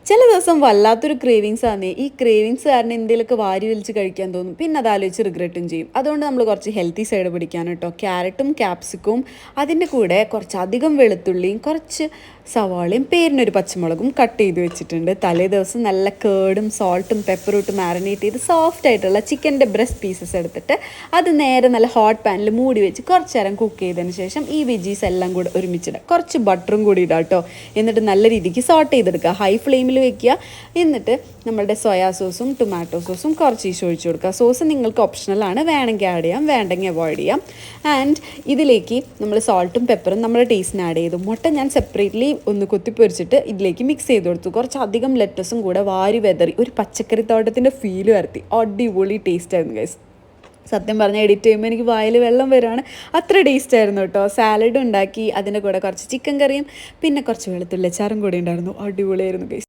ചില ദിവസം വല്ലാത്തൊരു ക്രേവിങ്സ് ആണ്. ഈ ക്രേവിങ്സ് കാരണം എന്തെങ്കിലുമൊക്കെ വാരി വലിച്ച് കഴിക്കാൻ തോന്നും. പിന്നെ അത് ആലോചിച്ച് റിഗ്രറ്റും ചെയ്യും. അതുകൊണ്ട് നമ്മൾ കുറച്ച് ഹെൽത്തി സൈഡ് പിടിക്കാൻ കേട്ടോ. ക്യാരറ്റും ക്യാപ്സിക്കും അതിൻ്റെ കൂടെ കുറച്ചധികം വെളുത്തുള്ളിയും കുറച്ച് സവാളയും പേരിനൊരു പച്ചമുളകും കട്ട് ചെയ്ത് വെച്ചിട്ടുണ്ട്. തലേ ദിവസം നല്ല കേടും സോൾട്ടും പെപ്പറും ഇട്ട് മാരിനേറ്റ് ചെയ്ത് സോഫ്റ്റ് ആയിട്ടുള്ള ചിക്കൻ്റെ ബ്രസ്റ്റ് പീസസ് എടുത്തിട്ട് അത് നേരെ നല്ല ഹോട്ട് പാനിൽ മൂടി വെച്ച് കുറച്ച് നേരം കുക്ക് ചെയ്തതിന് ശേഷം ഈ വെജീസ് എല്ലാം കൂടെ ഒരുമിച്ചിടുക. കുറച്ച് ബട്ടറും കൂടി ഇടാം കേട്ടോ. എന്നിട്ട് നല്ല രീതിക്ക് സോട്ട് ചെയ്തെടുക്കുക. ഹൈ ഫ്ലെയിമിൽ വെക്കുക. എന്നിട്ട് നമ്മളുടെ സോയാ സോസും ടൊമാറ്റോ സോസും കുറച്ച് ഒഴിച്ചു കൊടുക്കുക. സോസ് നിങ്ങൾക്ക് ഓപ്ഷണലാണ്, വേണമെങ്കിൽ ആഡ് ചെയ്യാം, വേണ്ടെങ്കിൽ അവോയ്ഡ് ചെയ്യാം. ആൻഡ് ഇതിലേക്ക് നമ്മൾ സോൾട്ടും പെപ്പറും നമ്മുടെ ടേസ്റ്റിന് ആഡ് ചെയ്തു. മുട്ട ഞാൻ സെപ്പറേറ്റ്ലി ഒന്ന് കുത്തിപ്പൊരിച്ചിട്ട് ഇതിലേക്ക് മിക്സ് ചെയ്ത് കൊടുത്തു. കുറച്ചധികം ലെറ്റസും കൂടെ വാരി വെതറി ഒരു പച്ചക്കറി തോട്ടത്തിൻ്റെ ഫീല് വരുത്തി. അടിപൊളി ടേസ്റ്റ് ആയിരുന്നു ഗൈസ്. സത്യം പറഞ്ഞാൽ എഡിറ്റ് ചെയ്യുമ്പോൾ എനിക്ക് വായിൽ വെള്ളം വരുവാണ്. അത്ര ടേസ്റ്റ് ആയിരുന്നു കേട്ടോ. സാലഡ് ഉണ്ടാക്കി, അതിൻ്റെ കൂടെ കുറച്ച് ചിക്കൻ കറിയും പിന്നെ കുറച്ച് വെളുത്തുള്ളി അച്ചാറും കൂടി ഉണ്ടായിരുന്നു. അടിപൊളിയായിരുന്നു ഗൈസ്.